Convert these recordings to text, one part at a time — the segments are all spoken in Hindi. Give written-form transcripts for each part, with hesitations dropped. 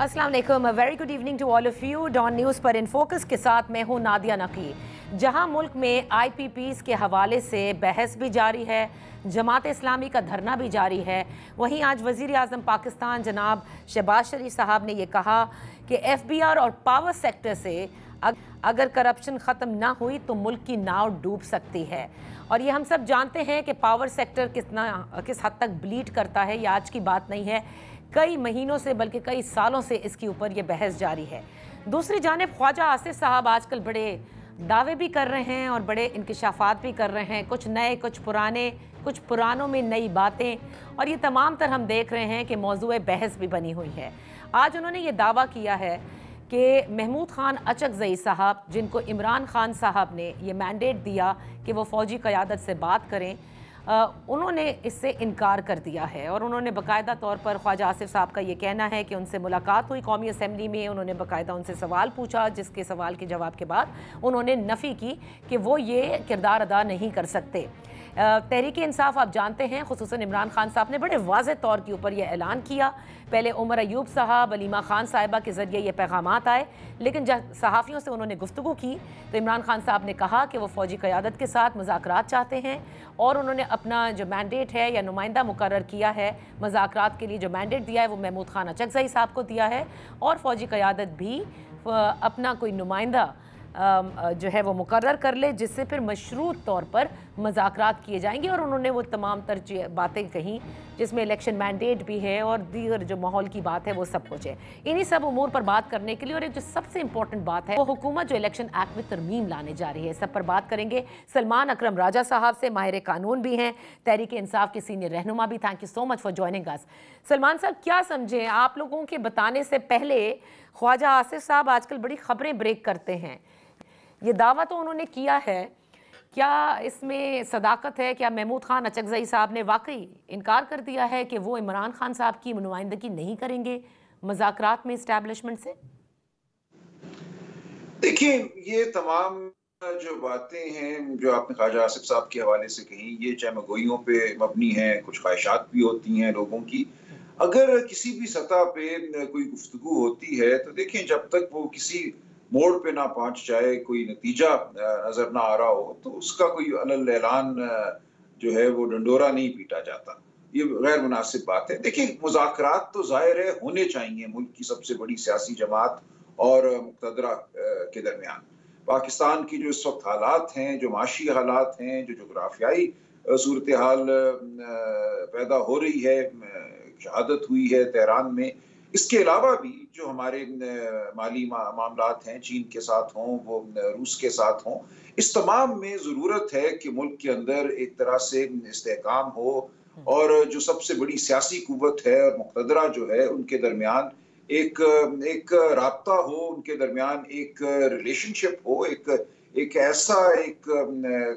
अस्सलाम वालेकुम, very good evening to all of you. Dawn news पर इन फोकस के साथ मैं हूं नादिया नकी। जहां मुल्क में IPPs के हवाले से बहस भी जारी है, जमात इस्लामी का धरना भी जारी है, वहीं आज वज़ीर आज़म पाकिस्तान जनाब शहबाज शरीफ साहब ने यह कहा कि FBR और पावर सेक्टर से अगर करप्शन ख़त्म ना हुई तो मुल्क की नाव डूब सकती है। और ये हम सब जानते हैं कि पावर सेक्टर किस हद तक ब्लीड करता है, ये आज की बात नहीं है, कई महीनों से बल्कि कई सालों से इसके ऊपर ये बहस जारी है। दूसरी जानिब ख्वाजा आसिफ साहब आजकल बड़े दावे भी कर रहे हैं और बड़े इंकशाफात भी कर रहे हैं, कुछ नए कुछ पुराने, कुछ पुरानों में नई बातें, और ये तमाम तर हम देख रहे हैं कि मौजूए बहस भी बनी हुई है। आज उन्होंने ये दावा किया है कि महमूद खान अचकज़ई साहब, जिनको इमरान खान साहब ने ये मैंडेट दिया कि वो फ़ौजी क़यादत से बात करें, उन्होंने इससे इनकार कर दिया है। और उन्होंने बाकायदा तौर पर ख्वाजा आसिफ साहब का ये कहना है कि उनसे मुलाकात हुई कौमी असम्बली में, उन्होंने बाकायदा उनसे सवाल पूछा, जिसके सवाल के जवाब के बाद उन्होंने नफ़ी की कि वो ये किरदार अदा नहीं कर सकते। तहरीक इंसाफ आप जानते हैं, खुसूसन इमरान खान साहब ने बड़े वाज़ेह तौर के ऊपर यह ऐलान किया। पहले उमर अयूब साहब, अलीमा खान साहिबा के ज़रिए ये पैगामात आए, लेकिन जब सहाफ़ियों से उन्होंने गुफ्तगू की तो इमरान खान साहब ने कहा कि वो फ़ौजी क़यादत के साथ मुज़ाकरात चाहते हैं, और उन्होंने अपना जो मैंडेट है या नुमाइंदा मुकर्रर किया है मुज़ाकरात के लिए, जो मैंडेट दिया है वो महमूद खान अचकज़ई साहब को दिया है, और फ़ौजी क़यादत भी अपना कोई नुमाइंदा जो है वो मुकर्रर कर ले, जिससे फिर मशरूत तौर पर मुज़ाकरात किए जाएंगे। और उन्होंने वो तमाम तर बातें कहीं, जिसमें इलेक्शन मैंडेट भी है और दीगर जो माहौल की बात है वो सब कुछ है। इन्हीं सब उमूर पर बात करने के लिए, और एक जो सबसे इंपॉर्टेंट बात है वो हुकूमत जो इलेक्शन एक्ट में तरमीम लाने जा रही है, सब पर बात करेंगे। सलमान अकरम राजा साहब से, माहिर कानून भी हैं, तहरीक इंसाफ के सीनियर रहनुमा भी। Thank you so much for joining us. Salman साहब, क्या समझें, आप लोगों के बताने से पहले ख्वाजा आसिफ साहब आजकल बड़ी खबरें ब्रेक करते हैं, ये दावा तो उन्होंने किया है, क्या इसमें सदाकत है? क्या महमूद खान अचकज़ई साहब ने वाकई इनकार कर दिया है कि वो इमरान खान साहब की नुमाइंदगी नहीं करेंगे मुज़ाकरात में इस्टेब्लिशमेंट से? देखिए, ये तमाम जो बातें हैं जो आपने ख्वाजा आसिफ साहब के हवाले से कही, ये चहमगोइयों पे मबनी हैं, कुछ ख्वाहिशात भी होती हैं लोगों की। अगर किसी भी सतह पे कोई गुफ्तगू होती है तो देखिए, जब तक वो किसी मोड़ पे ना पहुंच जाए, कोई नतीजा नजर ना आ रहा हो, तो उसका कोई अलग ऐलान जो है वो डंडोरा नहीं पीटा जाता। ये गैर मुनासिब बात है। देखिए, मुज़ाकरात तो ज़ाहिर है होने चाहिए मुल्क की सबसे बड़ी सियासी जमात और मुक़्तदरा के दरमियान। पाकिस्तान की जो इस वक्त हालात हैं, जो माशी हालात हैं, जो जोग्राफियाई सूरत हाल पैदा हो रही है, शहादत हुई है तेहरान में, इसके अलावा भी जो हमारे माली मामलात हैं, चीन के साथ हों, वो रूस के साथ हों, इस तमाम में ज़रूरत है कि मुल्क के अंदर एक तरह से इस्तेहकाम हो, और जो सबसे बड़ी सियासी कुव्वत है और मुक़्तदरा जो है, उनके दरमियान एक एक राब्ता हो, उनके दरमियान एक रिलेशनशिप हो, एक ऐसा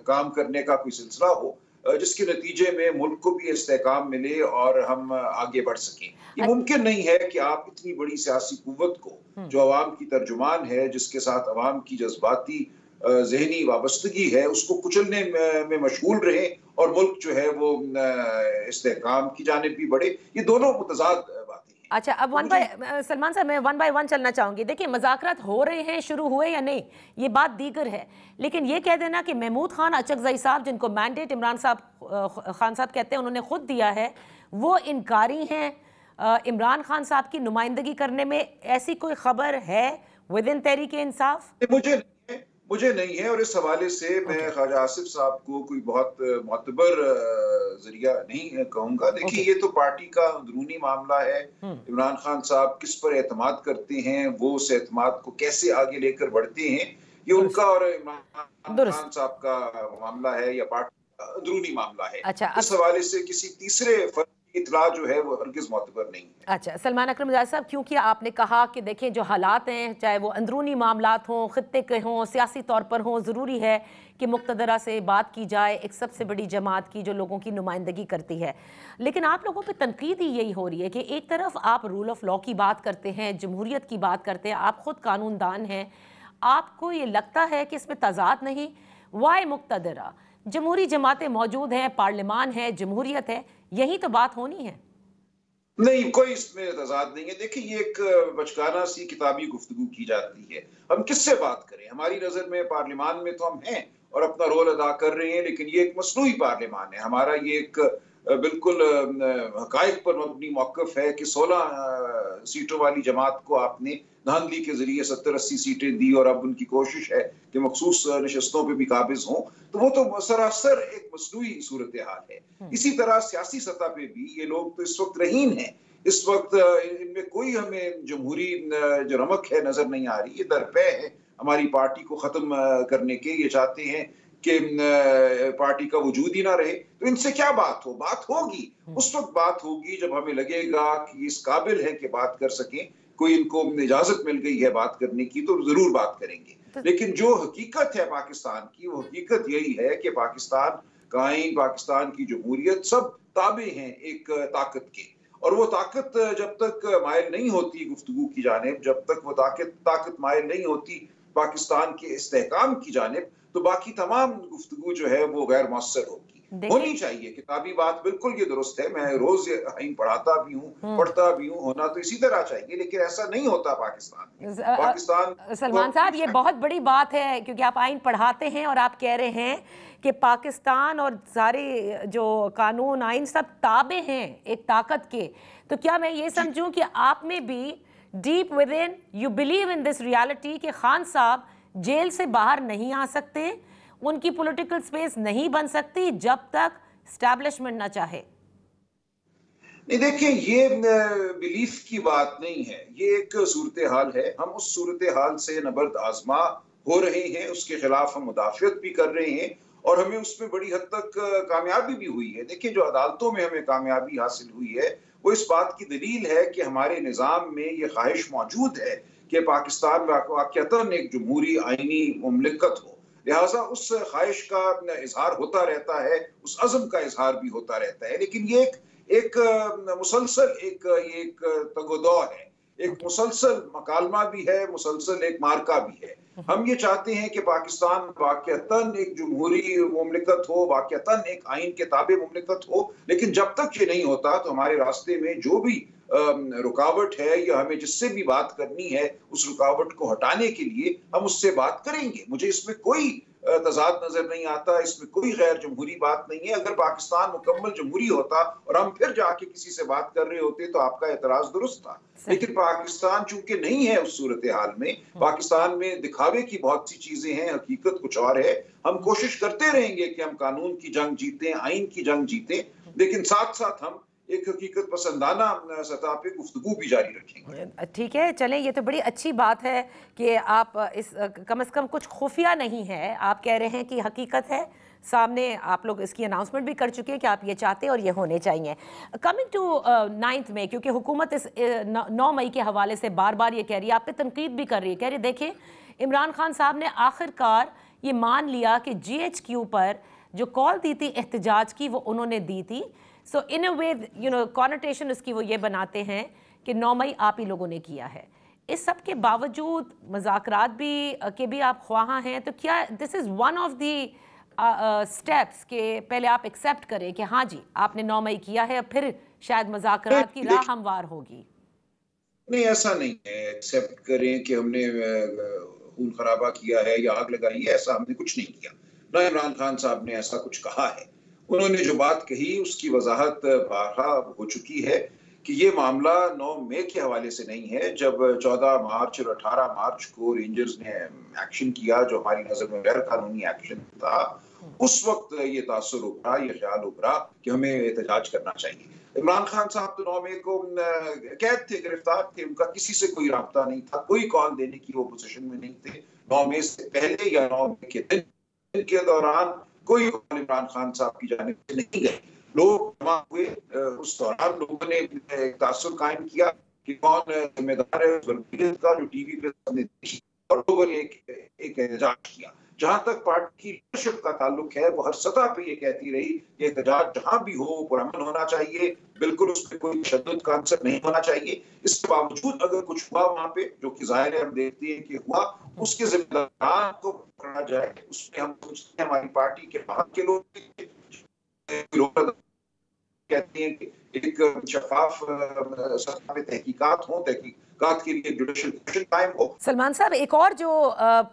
काम करने का कोई सिलसिला हो जिसके नतीजे में मुल्क को भी इस्तेहकाम मिले और हम आगे बढ़ सकें। ये मुमकिन नहीं है कि आप इतनी बड़ी सियासी कुव्वत को, जो अवाम की तर्जुमान है, जिसके साथ अवाम की जज्बाती ज़हनी वाबस्तगी है, उसको कुचलने में मशगूल रहें और मुल्क जो है वो इस्तेहकाम की जानिब भी बढ़े। ये दोनों मुतज़ाद बातें हैं। अच्छा, अब सलमान साहब, मैं 1 बाय 1 चलना चाहूँगी। देखिए, मुज़ाकरात हो रहे हैं, शुरू हुए या नहीं, ये बात दीगर है, लेकिन ये कह देना कि महमूद खान अचकज़ई साहब, जिनको मैंडेट इमरान खान साहब कहते हैं, उन्होंने खुद दिया है, वो इनकारी हैं इमरान खान साहब की नुमाइंदगी करने में, ऐसी कोई खबर है विद इन तहरीक इंसाफ? मुझे नहीं है, और इस हवाले से मैं ख्वाजा आसिफ साहब को कोई बहुत मोतबर जरिया नहीं कहूँगा। देखिए, ये तो पार्टी का अंदरूनी मामला है। इमरान खान साहब किस पर एतमाद करते हैं, वो उस एतमाद को कैसे आगे लेकर बढ़ते हैं, ये उनका और इमरान खान साहब का मामला है या पार्टी का अंदरूनी मामला है। अच्छा, इस हवाले से किसी तीसरे फर्द की इत्तला जो है वो हरगिज़ मोतबर नहीं है। अच्छा, सलमान अकरम रज़ा साहब, क्योंकि आपने कहा कि देखें जो हालात हैं, चाहे वो अंदरूनी मामलात हों, खित्ते के हों, सियासी तौर पर हों, ज़रूरी है कि मुक़्तदरा से बात की जाए, एक सबसे बड़ी जमात की जो लोगों की नुमाइंदगी करती है। लेकिन आप लोगों पे तनकीद ही यही हो रही है कि एक तरफ आप रूल ऑफ लॉ की बात करते हैं, जमहूरियत की बात करते हैं, आप ख़ुद कानूनदान हैं, आपको ये लगता है कि इसमें तज़ाद नहीं? वाई मुक़्तदरा, जमहूरी जमातें मौजूद हैं, पार्लिमान है, जमहूरियत है, यही तो बात होनी है। नहीं, कोई इसमें तज़ाद नहीं है। देखिए, ये एक बचकाना सी किताबी गुफ्तगू की जाती है। हम किससे बात करें? हमारी नज़र में पार्लियामान में तो हम हैं और अपना रोल अदा कर रहे हैं, लेकिन ये एक मसनूई पार्लियामान है। हमारा ये एक बिल्कुल हक़ाइक़ पर मबनी मौक़िफ़ है कि 16 सीटों वाली जमात को आपने धांधली के ज़रिए 70-80 सीटें दी और अब उनकी कोशिश है कि मख़सूस नशिस्तों पे भी काबिज़ हों। तो वो तो सरासर एक मसनूई सूरत-ए-हाल है। इसी तरह सियासी सतह पे भी ये लोग तो इस वक़्त रहीन हैं। इस वक़्त इनमें कोई हमें जमहूरी जो रमक है नज़र नहीं आ रही। ये दरपे है हमारी पार्टी को ख़त्म करने के। ये चाहते हैं कि पार्टी का वजूद ही ना रहे। तो इनसे क्या बात हो? बात होगी, उस वक़्त बात होगी जब हमें लगेगा कि इस काबिल है कि बात कर सकें। कोई इनको इजाज़त मिल गई है बात करने की तो ज़रूर बात करेंगे। लेकिन जो हकीकत है पाकिस्तान की, वो हकीकत यही है कि पाकिस्तान का आईन, पाकिस्तान की जमहूरियत सब ताबे हैं एक ताकत के। और वो ताकत जब तक माइल नहीं होती गुफ्तगू की जानिब, जब तक वो ताकत माइल नहीं होती पाकिस्तान के इस्तेहकाम की जानिब, तो बाकी तमाम गुफ्तगू जो है वो गैर मौसर होगी। होनी चाहिए किताबी बात, बिल्कुल ये दुरुस्त है। मैं रोज आइन पढ़ाता भी हूँ, पढ़ता भी हूँ। होना तो इसी तरह चाहिए, लेकिन ऐसा नहीं होता पाकिस्तान में। पाकिस्तान सलमान साहब, ये बहुत बड़ी बात है क्योंकि आप आइन पढ़ाते हैं और आप कह रहे हैं कि पाकिस्तान और सारे जो कानून आइन सब ताबे हैं एक ताकत के। तो क्या मैं ये समझूं कि आप में भी deep with in you believe in this reality कि खान साहब जेल से बाहर नहीं आ सकते, उनकी पॉलिटिकल स्पेस नहीं बन सकती जब तक एस्टैब्लिशमेंट ना चाहे? नहीं, देखिए, ये बिलीफ की बात नहीं है। ये एक सूरत हाल है। हम उस सूरत हाल से नबर्द आजमा हो रहे हैं, उसके खिलाफ हम मुदाफ़ियत भी कर रहे हैं और हमें उसमें बड़ी हद तक कामयाबी भी हुई है। देखिए, जो अदालतों में हमें कामयाबी हासिल हुई है वो इस बात की दलील है कि हमारे निज़ाम में ये ख्वाहिश मौजूद है कि पाकिस्तान वाक़अतन एक जमहूरी आइनी मुमलिकत हो। लिहाजा उस ख्वाहिश का इजहार होता रहता है, उस अज़्म का इजहार भी होता रहता है। लेकिन ये एक मुसलसल एक तगोदौ है, एक मुसलसल मकालमा भी है, मुसलसल एक मार्का भी है। हम ये चाहते हैं कि पाकिस्तान वाक़अतन एक जमहूरी मुमलिकत हो, वाक़अतन एक आइन के ताबे मुमलिकत हो। लेकिन जब तक ये नहीं होता तो हमारे रास्ते में जो भी रुकावट है या हमें जिससे भी बात करनी है, उस रुकावट को हटाने के लिए हम उससे बात करेंगे। मुझे इसमें कोई तज़ाद नजर नहीं आता, इसमें कोई गैर जमहूरी बात नहीं है। अगर पाकिस्तान मुकम्मल जमहूरी होता और हम फिर जाके किसी से बात कर रहे होते तो आपका एतराज दुरुस्त था। लेकिन पाकिस्तान चूंकि नहीं है उस सूरत हाल में, पाकिस्तान में दिखावे की बहुत सी चीजें हैं, हकीकत कुछ और है। हम कोशिश करते रहेंगे कि हम कानून की जंग जीतें, आइन की जंग जीतें, लेकिन साथ साथ हम एक हकीकत पसंदाना सतह पे गुफ्तगू भी जारी रखेंगे। ठीक है, चलें, ये तो बड़ी अच्छी बात है कि आप इस कम से कम कुछ खुफिया नहीं है। आप कह रहे हैं कि हकीकत है सामने, आप लोग इसकी अनाउंसमेंट भी कर चुके हैं कि आप ये चाहते हैं और ये होने चाहिए। कमिंग टू 9 मई, क्योंकि हुकूमत इस 9 मई के हवाले से बार बार ये कह रही है, आप पे तनकीद भी कर रही है, कह रही है देखिए इमरान खान साहब ने आखिरकार ये मान लिया कि GHQ पर जो कॉल दी थी एहतजाज की वो उन्होंने दी थी। सो इन अ वे कॉनोटेशन उसकी वो ये बनाते हैं कि 9 मई आप ही लोगों ने किया है। इस सब के बावजूद मुज़ाकरात भी आप ख्वाह हैं, तो क्या this is one of the steps के पहले आप एक्सेप्ट करें कि हाँ जी आपने 9 मई किया है, फिर शायद मुज़ाकरात की राह हमवार होगी? नहीं, ऐसा नहीं है एक्सेप्ट करें कि हमने खून खराबा किया है या आग लगाई है, ऐसा हमने कुछ नहीं किया। ना इमरान खान साहब ने ऐसा कुछ कहा है। उन्होंने जो बात कही उसकी वजाहत बारहा हो चुकी है कि ये मामला 9 मई के हवाले से नहीं है। जब 14 मार्च और 18 मार्च को रेंजर्स ने एक्शन किया जो हमारी नजर में गैर कानूनी एक्शन था, उस वक्त ये तासुर उभरा, ये ख्याल उभरा कि हमें एहतजाज करना चाहिए। इमरान खान साहब तो 9 मई को कैद थे, गिरफ्तार थे, उनका किसी से कोई राब्ता नहीं था, कोई कॉल देने की वो पोजीशन में नहीं थे। 9 मई से पहले या 9 मई के दिन के दौरान कोई कॉल इमरान खान साहब की जानिब से नहीं गए। लोग जमा हुए, उस दौरान लोगों ने एक तासुर कायम किया कि कौन जिम्मेदार है उस वल्गीयत का जो टीवी पे सबने देखी, और लोगों ने एक एहतजाज किया। जहां तक पार्टी की लीडरशिप का ताल्लुक है, वो हर सतह पे ये कहती रही कि एहतजाज जहां भी हो पुरअमन होना चाहिए, बिल्कुल उस पर कोई तशद्दुद का अंसर नहीं होना चाहिए। इसके बावजूद अगर कुछ हुआ वहां पे, जो कि जाहिर है हम देखते हैं कि हुआ, उसके जिम्मेदार को पकड़ा जाए। उसमें हम सोचते हैं हमारी पार्टी के बाहर के लोग कहते हैं कि एक शफाफ सतह पे तहकीकात हो, तहकीकात के लिए जुडिशल कमीशन कायम हो। सलमान साहब, एक और जो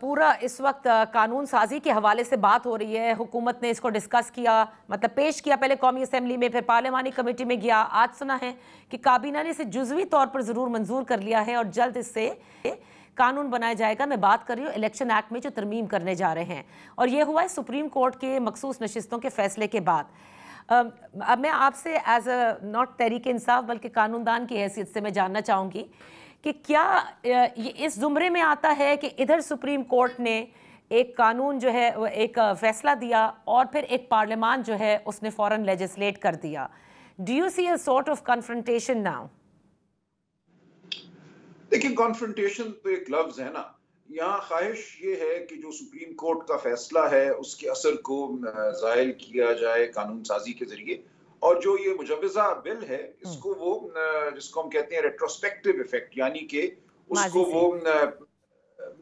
पूरा इस वक्त कानून साजी के हवाले से बात हो रही है, हुकूमत ने इसको डिस्कस किया, मतलब पेश किया, पहले कौमी असेंबली में, फिर पार्लिमानी कमेटी में गया, आज सुना है कि काबीना ने इसे जुज़वी तौर पर ज़रूर मंजूर कर लिया है और जल्द इससे कानून बनाया जाएगा। मैं बात कर रही हूँ इलेक्शन एक्ट में जो तरमीम करने जा रहे हैं, और ये हुआ है सुप्रीम कोर्ट के मखसूस नशिस्तों के फैसले के बाद। अब मैं आपसे as a not Tehreek Insaf बल्कि कानूनदान की हैसियत से मैं जानना चाहूँगी कि क्या ये इस जुमरे में आता है कि इधर सुप्रीम कोर्ट ने एक कानून जो है एक फैसला दिया और फिर एक पार्लियामान जो है उसने फौरन लेजिस्लेट कर दिया। Do you see a sort of confrontation now? देखिए, कॉन्फ्रंटेशन तो एक लफ्ज है ना, यहाँ ख्वाहिश ये है कि जो सुप्रीम कोर्ट का फैसला है उसके असर को ज़ायल किया जाए कानून साजी के जरिए, और जो ये मुजव्वज़ा बिल है इसको वो जिसको हम कहते हैं रेट्रोस्पेक्टिव इफेक्ट, यानी कि उसको वो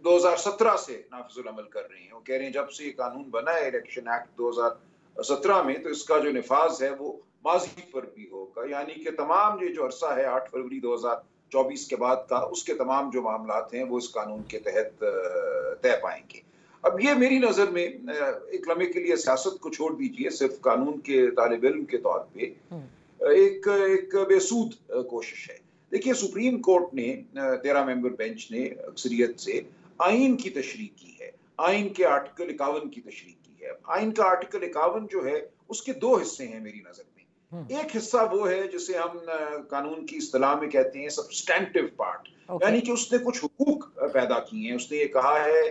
2017 से नाफिजुल अमल कर रहे हैं। वो कह रहे हैं जब से ये कानून बना है इलेक्शन एक्ट 2017 में, तो इसका जो निफाज है वो माजी पर भी होगा, यानी कि तमाम ये जो अरसा है 8 फरवरी 2024 के बाद का, उसके तमाम जो मामलात हैं वो इस कानून के तहत तय पाएंगे। अब ये मेरी नज़र में एक लम्हे के लिए सियासत को छोड़ दीजिए, सिर्फ कानून के तालिब इल्म के तौर पे एक बेसूद कोशिश है। देखिए, सुप्रीम कोर्ट ने 13 मेंबर बेंच ने अक्सरियत से आइन की तशरीह की है, आइन के आर्टिकल 51 की तशरीह की है। आइन का आर्टिकल 51 जो है उसके दो हिस्से हैं मेरी नज़र में। एक हिस्सा वो है जिसे हम कानून की इस्तिलाह में कहते हैं सब्सटेंटिव पार्ट, यानी कि उसने कुछ हुकूक पैदा किए हैं। उसने ये कहा है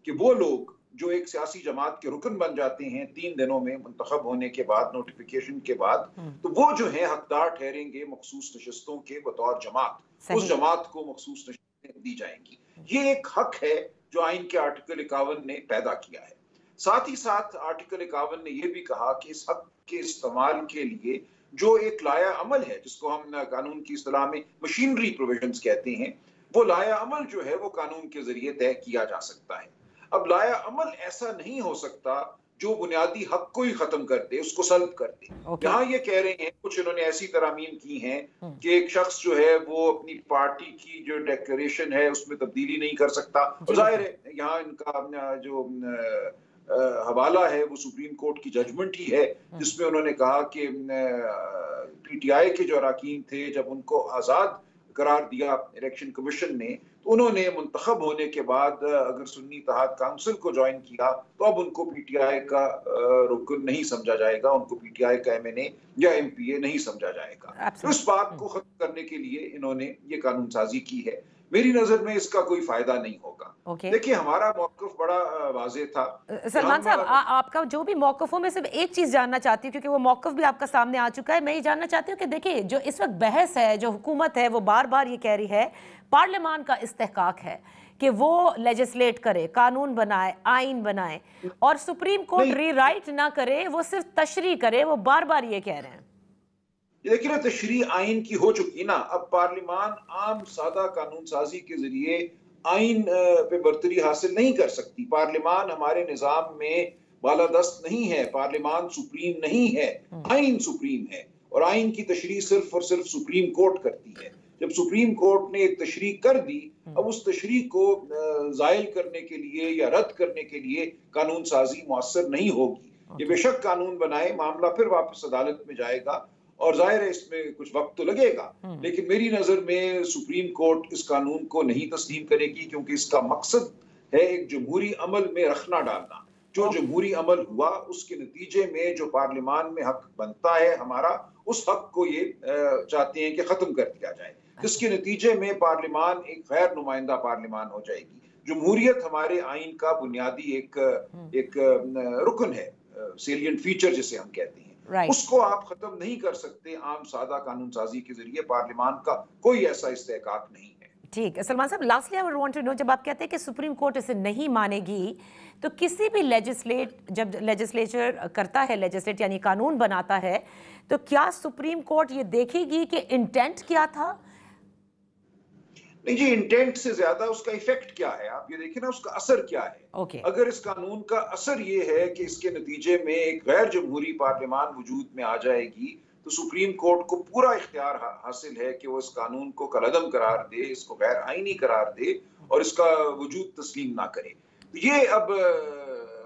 कि वो लोग जो एक सियासी जमात के रुकन बन जाते हैं 3 दिनों में मुंतखब होने के बाद, नोटिफिकेशन के बाद, तो वो जो है हकदार ठहरेंगे मखसूस नशिस्तों के बतौर जमात, उस जमात को मखसूस नशिस्तें दी जाएंगी। ये एक हक है जो आइन के आर्टिकल 51 ने पैदा किया है। साथ ही साथ आर्टिकल 51 ने यह भी कहा कि इस हक के इस्तेमाल के लिए जो एक लाया अमल है, जिसको हम कानून की इस्तिलाह में मशीनरी प्रोविजंस कहते हैं, वो लाया अमल जो है वो कानून के जरिए तय किया जा सकता है। अब लाया अमल ऐसा नहीं हो सकता जो बुनियादी हक को ही खत्म कर दे, उसको सल्ब कर दे। यहाँ ये कह रहे हैं, कुछ इन्होंने ऐसी तरामीम की हैं कि एक शख्स जो है वो अपनी पार्टी की जो डिक्लेरेशन है उसमें तब्दीली नहीं कर सकता। और जाहिर है यहाँ इनका जो हवाला है वो सुप्रीम कोर्ट की जजमेंट ही है, जिसमें उन्होंने कहा कि पीटीआई के जो अरकान थे, जब उनको आज़ाद करार दिया इलेक्शन कमीशन ने, तो उन्होंने मुंतखब होने के बाद अगर सुन्नी इत्तेहाद काउंसिल को ज्वाइन किया तो अब उनको पीटीआई का रुकन नहीं समझा जाएगा, उनको पीटीआई का एमएनए या एमपीए नहीं समझा जाएगा। तो इस बात को खत्म करने के लिए इन्होंने ये कानून साजी की है। मेरी नजर में इसका कोई फायदा नहीं होगा। देखिए, हमारा मौक़िफ़ बड़ा वाज़ेह था। सलमान साहब, आपका जो भी मौक़िफ़ हो, मैं सिर्फ एक चीज़ जानना चाहती हूँ, क्योंकि वो मौक़िफ़ भी आपका सामने आ चुका है। मैं ये जानना चाहती हूँ कि देखिए, जो इस वक्त बहस है, जो हुकूमत है वो बार बार ये कह रही है पार्लियामान का इस्तेहकाक है कि वो लेजिस्लेट करे, कानून बनाए, आइन बनाए, और सुप्रीम कोर्ट रीराइट ना करे, वो सिर्फ तशरीह करे। वो बार बार ये कह रहे हैं। देखिए ना, तशरीह आइन की हो चुकी ना। अब पार्लियामान आम सादा कानून साजी के जरिए आइन पे बरतरी हासिल नहीं कर सकती। पार्लियामान हमारे निज़ाम में बालादस्त नहीं है, पार्लियामान सुप्रीम नहीं है, आइन सुप्रीम है, और आइन की तशरीह सिर्फ और सिर्फ सुप्रीम कोर्ट करती है। जब सुप्रीम कोर्ट ने एक तशरीह कर दी, अब उस तशरीह को ज़ायल करने के लिए या रद्द करने के लिए कानून साजी मुअस्सर नहीं होगी। ये बेशक कानून बनाए, मामला फिर वापस अदालत में जाएगा, और जाहिर है इसमें कुछ वक्त तो लगेगा, लेकिन मेरी नजर में सुप्रीम कोर्ट इस कानून को नहीं तस्लीम करेगी, क्योंकि इसका मकसद है एक जमहूरी अमल में रखना डालना। जो जमहूरी अमल हुआ उसके नतीजे में जो पार्लियामान में हक बनता है हमारा, उस हक को ये चाहते हैं कि खत्म कर दिया जाए, जिसके नतीजे में पार्लियामान एक गैर नुमाइंदा पार्लियामान हो जाएगी। जमहूरियत हमारे आइन का बुनियादी एक रुकन है, सेलिएंट फीचर जिसे हम कहते हैं। उसको आप खत्म नहीं कर सकते आम सादा कानून साजी के जरिए। पार्लियामान का कोई ऐसा इस्तेहकाक नहीं है। ठीक है सलमान साहब, lastly I would want to know, जब आप कहते हैं कि सुप्रीम कोर्ट इसे नहीं मानेगी, तो किसी भी जब लेजिस्लेचर करता है, लेजिस्लेट यानी कानून बनाता है, तो क्या सुप्रीम कोर्ट ये देखेगी कि इंटेंट क्या था? नहीं जी, इंटेंट से ज्यादा उसका इफेक्ट क्या है, आप ये देखिए ना, उसका असर क्या है। अगर इस कानून का असर ये है कि इसके नतीजे में एक गैर जमहूरी पार्लियामान वजूद में आ जाएगी, तो सुप्रीम कोर्ट को पूरा इख्तियार हासिल है कि वो इस कानून को कलअदम करार दे, इसको गैर आईनी करार दे और इसका वजूद तस्लीम ना करे। तो ये अब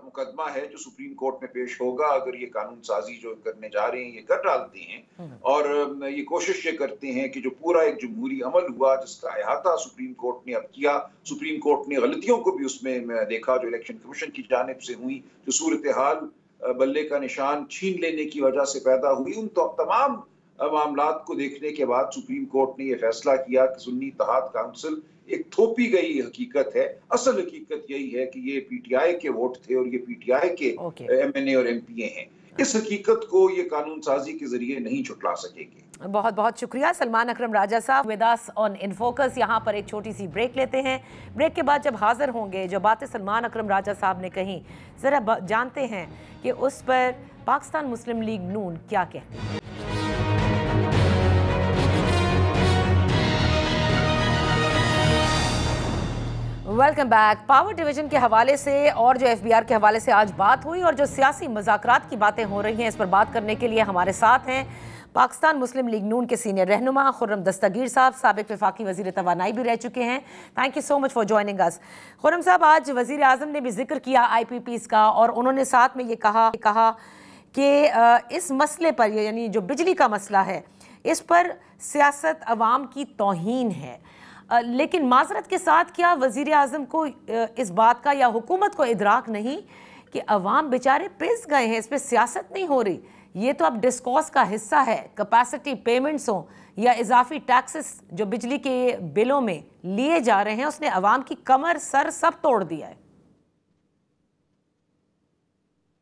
मुकदमा है जो सुप्रीम कोर्ट में पेश होगा। अगर ये कानून साजी जो करने जा रहे हैं ये कर डालते हैं और ये कोशिश ये करते हैं कि जो पूरा एक जमहूरी अमल हुआ जिसका अहाता सुप्रीम कोर्ट ने अब किया, सुप्रीम कोर्ट ने गलतियों को भी उसमें देखा जो इलेक्शन कमीशन की जानिब से हुई, जो सूरत हाल बल्ले का निशान छीन लेने की वजह से पैदा हुई, उन तो तमाम मामलात को देखने के बाद सुप्रीम कोर्ट ने यह फैसला किया कि सुन्नी इत्तेहाद काउंसिल एक थोपी गई हकीकत है। असल हकीकत यही है कि ये पीटीआई के वोट थे और ये पीटीआई के एमएनए और एमपीए हैं। इस हकीकत को ये कानून साजी के जरिए नहीं छुटला सकेंगे। बहुत बहुत शुक्रिया सलमान अकरम राजा साहब with us on in focus. यहाँ पर एक छोटी सी ब्रेक लेते हैं। ब्रेक के बाद जब हाजिर होंगे, जो बातें सलमान अकरम राजा साहब ने कही, जरा जानते हैं कि उस पर पाकिस्तान मुस्लिम लीग नून क्या कहती है। Welcome back. पावर डिवीजन के हवाले से और जो एफबीआर के हवाले से आज बात हुई और जो सियासी मज़ाकरात की बातें हो रही हैं, इस पर बात करने के लिए हमारे साथ हैं पाकिस्तान मुस्लिम लीग नून के सीनियर रहनुमा खुर्रम दस्तगीर साहब, साबिक वफाकी वज़ीर तवानाई भी रह चुके हैं। Thank you so much for joining us. Khurram साहब, आज वज़ीर आज़म ने भी जिक्र किया IPPs का और उन्होंने साथ में ये कहा कि इस मसले पर, यानी जो बिजली का मसला है, इस पर सियासत अवाम की तौहीन है। लेकिन माजरत के साथ क्या वज़ीर आज़म को इस बात का या हुकूमत को इदराक नहीं कि अवाम बेचारे पिस गए हैं, इस पर सियासत नहीं हो रही। ये तो अब डिस्कोर्स का हिस्सा है। कैपेसिटी पेमेंट्स हों या इजाफी टैक्सेस जो बिजली के बिलों में लिए जा रहे हैं, उसने अवाम की कमर सर सब तोड़ दिया है।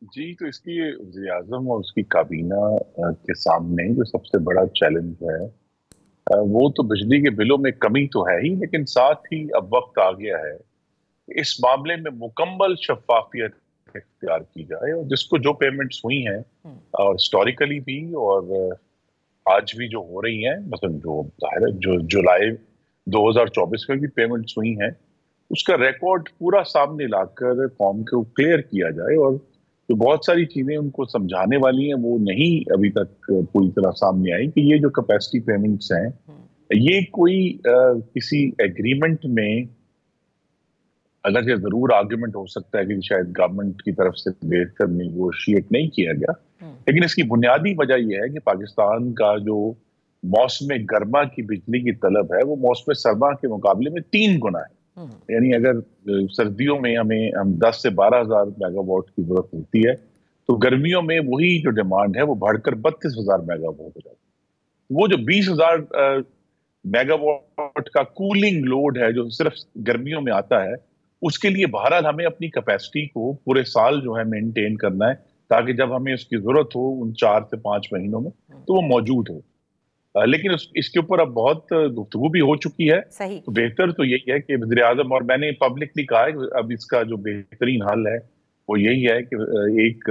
जी, तो इसलिए वज़ीर आज़म और उसकी काबीना के सामने जो सबसे बड़ा चैलेंज है वो तो बिजली के बिलों में कमी तो है ही, लेकिन साथ ही अब वक्त आ गया है इस मामले में मुकम्मल शफाफियत इख्तियार की जाए और जिसको जो पेमेंट्स हुई हैं और हिस्टोरिकली भी और आज भी जो हो रही हैं, मतलब जो जाहिर है जो जुलाई 2024 में भी पेमेंट्स हुई हैं, उसका रिकॉर्ड पूरा सामने लाकर कौम को क्लियर किया जाए और जो बहुत सारी चीजें उनको समझाने वाली हैं वो नहीं अभी तक पूरी तरह सामने आई कि ये जो कैपेसिटी पेमेंट्स हैं ये कोई किसी एग्रीमेंट में, अगर ये जरूर आर्गुमेंट हो सकता है कि शायद गवर्नमेंट की तरफ से बैठकर नेगोशिएट नहीं किया गया, लेकिन इसकी बुनियादी वजह यह है कि पाकिस्तान का जो मौसम गर्मा की बिजली की तलब है वो मौसम सरमा के मुकाबले में 3 गुना है। यानी अगर सर्दियों में हम 10 से 12 हज़ार मेगावाट की जरूरत होती है तो गर्मियों में वही जो डिमांड है वो बढ़कर 32,000 मेगावाट हो जाती है। वो जो 20,000 मेगावाट का कूलिंग लोड है जो सिर्फ गर्मियों में आता है, उसके लिए बहरहाल हमें अपनी कैपेसिटी को पूरे साल जो है मेंटेन करना है ताकि जब हमें उसकी जरूरत हो उन 4 से 5 महीनों में तो वो मौजूद हो। लेकिन इसके ऊपर अब बहुत गुफ्तगू भी हो चुकी है। तो बेहतर तो यही है कि वज़ीर आज़म, और मैंने पब्लिकली कहा है अब इसका जो बेहतरीन हल है वो यही है कि एक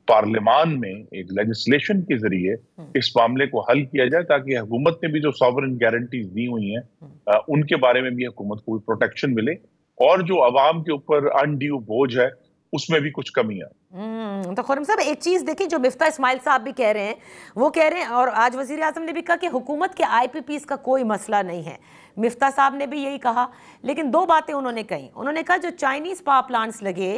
पार्लियामान में एक लेजिस्लेशन के जरिए इस मामले को हल किया जाए ताकि हुकूमत ने भी जो सॉवरेन गारंटीज दी हुई हैं उनके बारे में भी हुकूमत को प्रोटेक्शन मिले और जो अवाम के ऊपर अनड्यू बोझ है उसमें भी कुछ कमी आए। तो खुर्रम साहब, एक चीज देखिए जो मिफ्ता इस्माइल साहब भी कह रहे हैं, वो कह रहे हैं और आज वजीर आजम ने भी कहा कि हुकूमत के IPPs का कोई मसला नहीं है। मिफ्ता साहब ने भी यही कहा, लेकिन 2 बातें उन्होंने कही। उन्होंने कहा जो चाइनीज पावर प्लांट्स लगे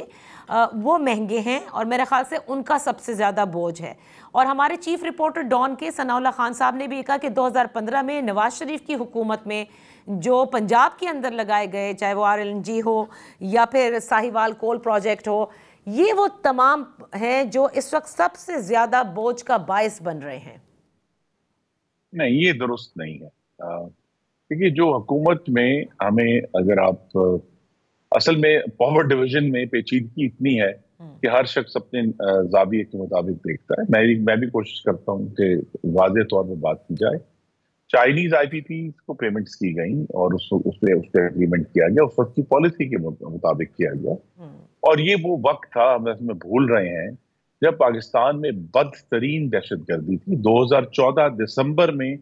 वो महंगे हैं और मेरे ख्याल से उनका सबसे ज्यादा बोझ है। और हमारे चीफ रिपोर्टर डॉन के सनाउल्लाह खान साहब ने भी कहा कि 2015 में नवाज शरीफ की हुकूमत में जो पंजाब के अंदर लगाए गए, चाहे वो RLNG हो या फिर साहिवाल कोल प्रोजेक्ट हो, ये वो तमाम हैं जो इस वक्त सबसे ज्यादा बोझ का बायस बन रहे हैं। नहीं, ये दुरुस्त नहीं है। देखिए, जो हुकूमत में हमें, अगर आप असल में पावर डिवीजन में पेचीदगी इतनी है कि हर शख्स अपने जाविये के मुताबिक देखता है। मैं भी कोशिश करता हूँ कि वाज़ेह तौर पर बात की जाए। चाइनीज IPPs को पेमेंट्स की गई और उस पर एग्रीमेंट किया गया, उस वक्त की पॉलिसी के मुताबिक किया गया। और ये वो वक्त था, हम इसमें भूल रहे हैं, जब पाकिस्तान में बदतरीन दहशतगर्दी थी। 2014 दिसंबर में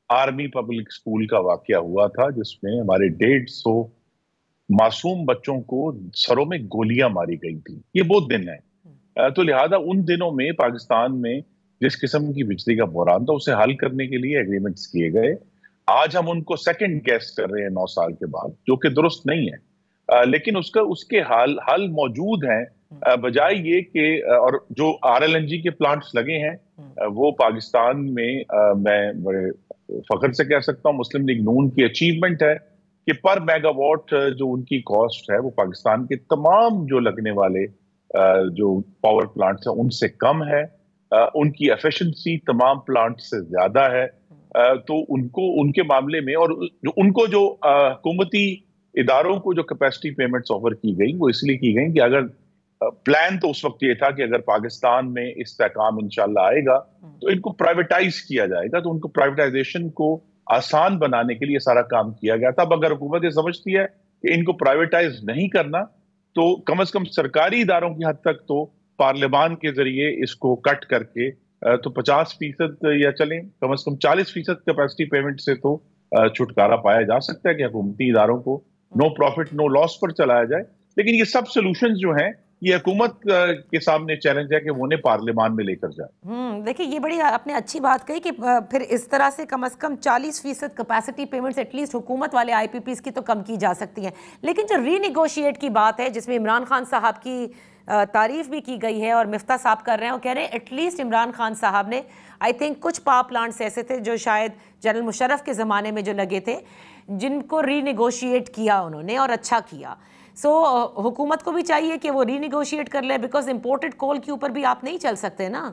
आर्मी पब्लिक स्कूल का वाकया हुआ था जिसमें हमारे 150 मासूम बच्चों को सरों में गोलियां मारी गई थी। ये वो दिन है। तो लिहाजा उन दिनों में पाकिस्तान में जिस किस्म की बिजली का बहरान था उसे हल करने के लिए एग्रीमेंट्स किए गए। आज हम उनको सेकंड गेस कर रहे हैं 9 साल के बाद, जो कि दुरुस्त नहीं है। लेकिन उसके हल मौजूद हैं। बजाय ये कि और जो RLNG के प्लांट्स लगे हैं वो पाकिस्तान में मैं बड़े फख्र से कह सकता हूँ मुस्लिम लीग नून की अचीवमेंट है कि पर मेगावाट जो उनकी कॉस्ट है वो पाकिस्तान के तमाम जो लगने वाले जो पावर प्लांट्स हैं उनसे कम है। उनकी एफिशिएंसी तमाम प्लांट से ज्यादा है। तो उनको उनके मामले में और उनको जो हुकूमती इदारों को जो कैपेसिटी पेमेंट्स ऑफर की गई वो इसलिए की गई कि अगर प्लान तो उस वक्त ये था कि अगर पाकिस्तान में इस्तेहकाम इंशाल्लाह आएगा तो इनको प्राइवेटाइज किया जाएगा। तो उनको प्राइवेटाइजेशन को आसान बनाने के लिए सारा काम किया गया था। अब अगर हुकूमत ये समझती है कि इनको प्राइवेटाइज नहीं करना तो कम से कम सरकारी इदारों की हद तक तो पार्लियामान के जरिए इसको कट करके तो 50% या चलें कम से कम 40% कैपेसिटी पेमेंट से तो छुटकारा पाया जा सकता है कि हुकूमती इदारों को नो प्रॉफिट नो लॉस पर चलाया जाए। लेकिन ये सब सोल्यूशन जो हैं ये हुकूमत के सामने चैलेंज है कि वो उन्हें पार्लियामान में लेकर जाए। देखिए ये बड़ी आपने अच्छी बात कही कि फिर इस तरह से कम 40% कैपेसिटी पेमेंट्स एटलीस्ट हुकूमत वाले IPPs की तो कम की जा सकती हैं। लेकिन जो रीनिगोशिएट की बात है जिसमें इमरान खान साहब की तारीफ भी की गई है और मिफ्ता साहब कर रहे हैं, वो कह रहे हैं एटलीस्ट इमरान खान साहब ने आई थिंक कुछ पावर प्लांट्स ऐसे थे जो शायद जनरल मुशर्रफ के ज़माने में जो लगे थे जिनको रीनिगोशिएट किया उन्होंने और अच्छा किया। सो हुकूमत को भी चाहिए कि वो रीनिगोशिएट कर ले बिकॉज इम्पोर्टेड कोल के ऊपर भी आप नहीं चल सकते ना।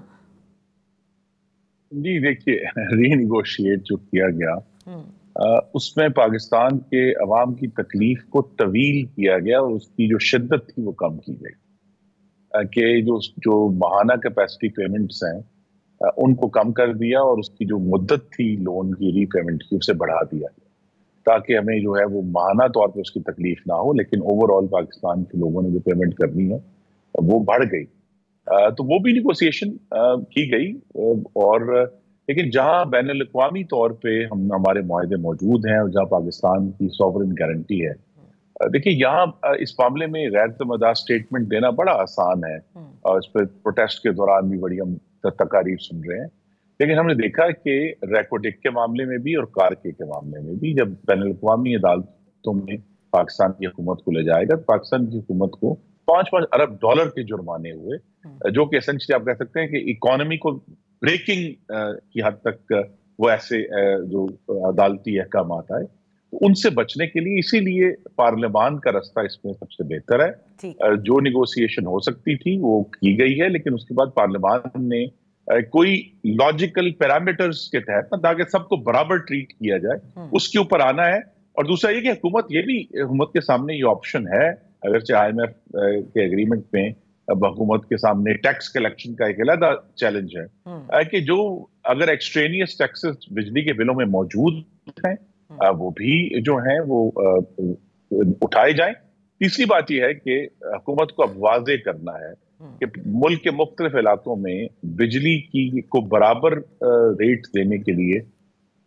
जी देखिए रीनिगोशिएट जो किया गया उसमें पाकिस्तान के अवाम की तकलीफ को तवील किया गया और उसकी जो शिद्दत थी वो कम की गई कि जो माहाना कैपेसिटी पेमेंट्स हैं उनको कम कर दिया और उसकी जो मुद्दत थी लोन की रीपेमेंट की उसे बढ़ा दिया ताकि हमें जो है वो माहाना तौर पे उसकी तकलीफ ना हो। लेकिन ओवरऑल पाकिस्तान के लोगों ने जो पेमेंट करनी है वो बढ़ गई। तो वो भी निगोसिएशन की गई और लेकिन जहां बैनुल अक़वामी तौर पे हमारे मुआहदे मौजूद हैं और जहां पाकिस्तान की सॉवरेन गारंटी है, देखिए यहाँ इस मामले में गैर ज़िम्मेदार स्टेटमेंट देना बड़ा आसान है और इस पर प्रोटेस्ट के दौरान भी बड़ी हम तकारीर सुन रहे हैं। लेकिन हमने देखा कि रैकोटेक के मामले में भी और कारके के मामले में भी जब बैनुल अक़वामी अदालतों में पाकिस्तान की हुकूमत को ले जाएगा तो पाकिस्तान की हुकूमत को 5-5 अरब डॉलर के जुर्माने हुए जो कि एसेंशियली आप कह सकते हैं कि इकोनॉमी को ब्रेकिंग की हद तक वो ऐसे जो अदालती अहकाम आए तो उनसे बचने के लिए इसीलिए पार्लियामान का रास्ता इसमें सबसे बेहतर है। जो निगोसिएशन हो सकती थी वो की गई है लेकिन उसके बाद पार्लियामान ने कोई लॉजिकल पैरामीटर्स के तहत ना ताकि सबको बराबर ट्रीट किया जाए उसके ऊपर आना है। और दूसरा ये कि हुकूमत के सामने ये ऑप्शन है अगर चाहे IMF के एग्रीमेंट में अब हुकूमत के सामने टैक्स कलेक्शन का एक अलग चैलेंज है कि जो अगर एक्सट्रेनियस टैक्सेस बिजली के बिलों में मौजूद हैं वो भी जो हैं वो उठाए जाएं। तीसरी बात यह है कि हुकूमत को अब वाज़े करना है कि मुल्क के मुख्तलिफ इलाकों में बिजली की को बराबर रेट देने के लिए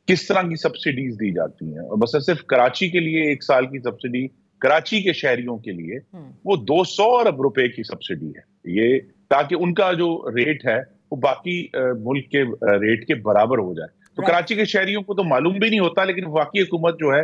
किस तरह की सब्सिडीज दी जाती हैं। और बस सिर्फ कराची के लिए 1 साल की सब्सिडी कराची के शहरियों के लिए वो 200 अरब रुपए की सब्सिडी है ये ताकि उनका जो रेट है वो बाकी मुल्क के रेट के बराबर हो जाए। तो कराची के शहरियों को तो मालूम भी नहीं होता लेकिन वफाकी हुकूमत जो है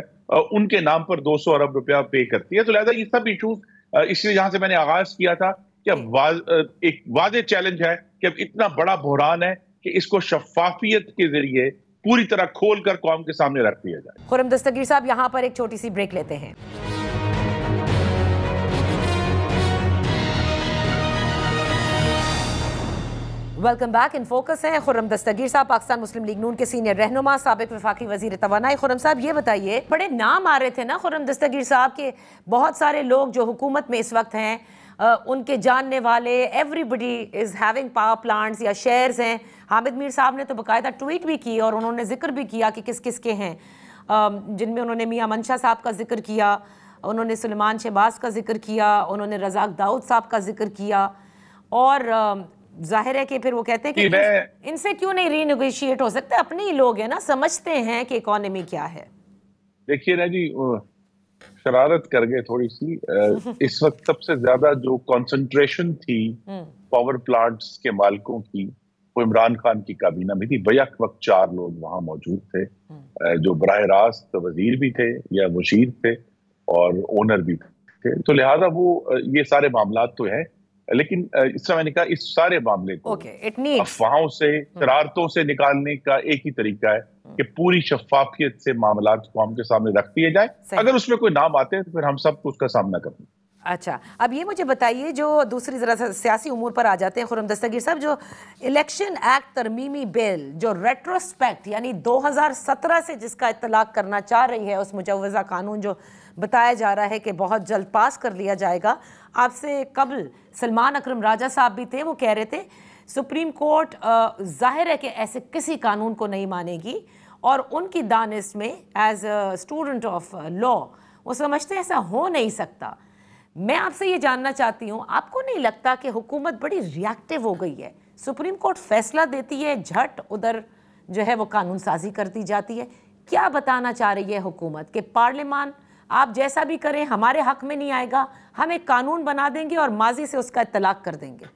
उनके नाम पर 200 अरब रुपया पे करती है। तो लिहाजा ये सब इशूज इसलिए जहां से मैंने आगाज किया था कि अब एक वाज़े चैलेंज है कि अब इतना बड़ा बहरान है कि इसको शफाफियत के जरिए पूरी तरह खोल कर कौम के सामने रख दिया जाए। खुर्रम दस्तगीर साहब यहाँ पर एक छोटी सी ब्रेक लेते हैं। Welcome back. इन फोकस है खुर्रम दस्तगीर साहब, पाकिस्तान मुस्लिम लीग नून के सीनियर रहनुमा, साबिक वफाकी वजीर तवानाई। खुर्रम साहब ये बताइए, बड़े नाम आ रहे थे ना खुर्रम दस्तगीर साहब के, बहुत सारे लोग जो हुकूमत में इस वक्त हैं उनके जानने वाले, everybody is having power plants या शेयर्स हैं। हामिद मीर साहब ने तो बाकायदा ट्वीट भी की और उन्होंने जिक्र भी किया कि किस किस के हैं, जिनमें उन्होंने मियां मंशा साहब का जिक्र किया, उन्होंने सुलेमान शहबाज का जिक्र किया, उन्होंने रज़ाक दाऊद साहब का जिक्र किया। और जाहिर है कि फिर वो कहते हैं कि इनसे क्यों नहीं रीनेगोशिएट हो सकता, अपने ही लोग हैं ना, समझते हैं कि इकोनॉमी क्या है। देखिए ना जी, शरारत कर गए थोड़ी सी। इस वक्त सबसे ज्यादा जो कंसंट्रेशन थी पावर प्लांट्स के मालिकों की वो इमरान खान की काबीना में थी। बैक वक्त 4 लोग वहां मौजूद थे, जो बराह रास्त वजीर भी थे या मुशीर थे और ओनर भी थे। तो लिहाजा वो ये सारे मामला तो है, लेकिन इस तरह मैंने कहा इस सारे मामले को अफवाहों से, शरारतों से निकालने का एक ही तरीका है कि पूरी शफाफियत से मामला को हमके सामने रख दिए जाए। अगर उसमें कोई नाम आते हैं तो फिर हम सबको उसका सामना करना। अच्छा, अब ये मुझे बताइए, जो दूसरी जरा सियासी उमूर पर आ जाते हैं खुर्रम दस्तगीर साहब, जो इलेक्शन एक्ट तरमीमी बिल जो रेट्रोस्पेक्ट यानी 2017 से जिसका इत्तलाक करना चाह रही है, उस मुजव्वज़ा कानून जो बताया जा रहा है कि बहुत जल्द पास कर लिया जाएगा। आपसे कबल सलमान अकरम राजा साहब भी थे, वो कह रहे थे सुप्रीम कोर्ट जाहिर है कि ऐसे किसी कानून को नहीं मानेगी और उनकी दानिश में as a student of law वो समझते हैं ऐसा हो नहीं सकता। मैं आपसे ये जानना चाहती हूँ, आपको नहीं लगता कि हुकूमत बड़ी रिएक्टिव हो गई है? सुप्रीम कोर्ट फैसला देती है, झट उधर जो है वो कानून साजी कर दी जाती है। क्या बताना चाह रही है हुकूमत कि पार्लियामान आप जैसा भी करें हमारे हक में नहीं आएगा, हम एक कानून बना देंगे और माजी से उसका इत्तलाक कर देंगे?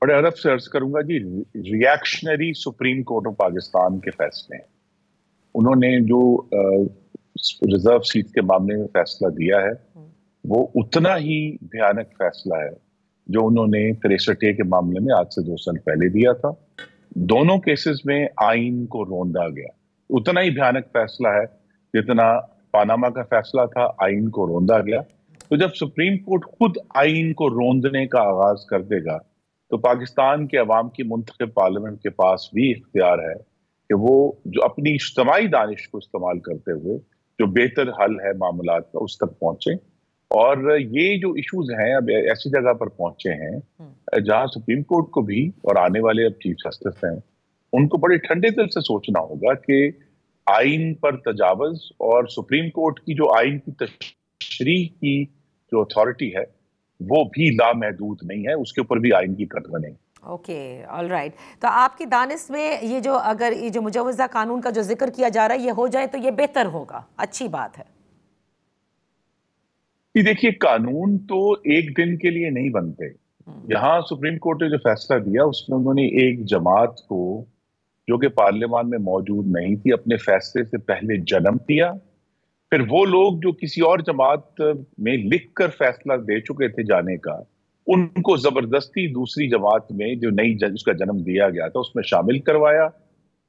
बड़े अरब से अर्ज करूंगा जी, reactionary supreme court of Pakistan के फैसले हैं। उन्होंने जो रिजर्व सीट के मामले में फैसला दिया है वो उतना ही भयानक फैसला है जो उन्होंने 63A के मामले में आज से 2 साल पहले दिया था। दोनों केसेस में आइन को रोंदा गया। उतना ही भयानक फैसला है जितना पानामा का फैसला था, आइन को रोंदा गया। तो जब सुप्रीम कोर्ट खुद आइन को रोंदने का आगाज कर देगा तो पाकिस्तान के अवाम की मुंतखब पार्लियामेंट के पास भी इख्तियार है कि वो जो अपनी इज्तिमाई दानिश को इस्तेमाल करते हुए जो बेहतर हल है मामलात का उस तक पहुंचे। और ये जो इश्यूज हैं अब ऐसी जगह पर पहुंचे हैं जहां सुप्रीम कोर्ट को भी और आने वाले अब चीफ जस्टिस हैं उनको बड़े ठंडे दिल से सोचना होगा कि आइन पर तजावुज और सुप्रीम कोर्ट की जो आइन की तशरीह की जो अथॉरिटी है वो भी लामहदूद नहीं है, उसके ऊपर भी आइन की कदर नहीं। Okay, all right. तो आपकी दानिश में ये जो अगर ये जो मुजव्वज़ा कानून का जो जिक्र किया जा रहा है ये हो जाए तो ये बेहतर होगा, अच्छी बात है। देखिए, कानून तो एक दिन के लिए नहीं बनते। यहाँ सुप्रीम कोर्ट ने जो फैसला दिया उसमें उन्होंने एक जमात को जो कि पार्लियामान में मौजूद नहीं थी अपने फैसले से पहले जन्म दिया। फिर वो लोग जो किसी और जमात में लिखकर फैसला दे चुके थे जाने का, उनको जबरदस्ती दूसरी जमात में जो नई उसका जन्म दिया गया था उसमें शामिल करवाया।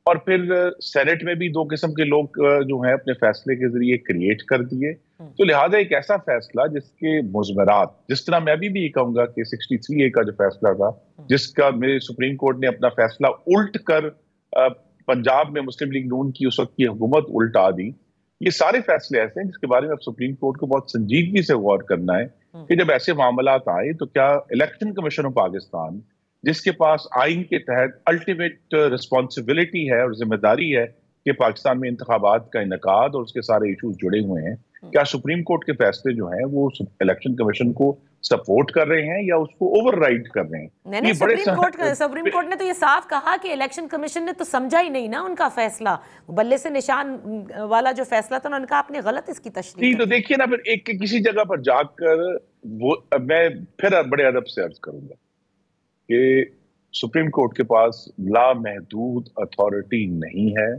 और फिर सेनेट में भी 2 किस्म के लोग जो हैं अपने फैसले के जरिए क्रिएट कर दिए। तो लिहाजा एक ऐसा फैसला जिसके मुज़मरात, जिस तरह मैं अभी भी ये कहूंगा कि 63A का जो फैसला था जिसका मेरे सुप्रीम कोर्ट ने अपना फैसला उल्ट कर पंजाब में मुस्लिम लीग नून की उस वक्त की हुकूमत उल्टा दी, ये सारे फैसले ऐसे हैं जिसके बारे में अब सुप्रीम कोर्ट को बहुत संजीदगी से गौर करना है कि जब ऐसे मामलात आए तो क्या इलेक्शन कमीशन ऑफ पाकिस्तान, जिसके पास आइन के तहत अल्टीमेट रिस्पॉन्सिबिलिटी है और जिम्मेदारी है कि पाकिस्तान में इंतखाबात का इनकाद और उसके सारे इशूज जुड़े हुए हैं, क्या सुप्रीम कोर्ट के फैसले जो हैं वो इलेक्शन कमीशन को सपोर्ट कर रहे हैं या उसको ओवरराइड कर रहे हैं? नहीं, सुप्रीम कोर्ट ने तो ये साफ कहा कि इलेक्शन कमीशन ने तो समझा ही नहीं ना उनका फैसला, बल्ले से निशान वाला जो फैसला था उन्होंने कहा आपने गलत इसकी तशरीह। तो देखिए ना, फिर एक किसी जगह पर जाकर वो मैं फिर बड़े अदब से अर्ज करूंगा कि सुप्रीम कोर्ट के पास लामहदूद अथॉरिटी नहीं है।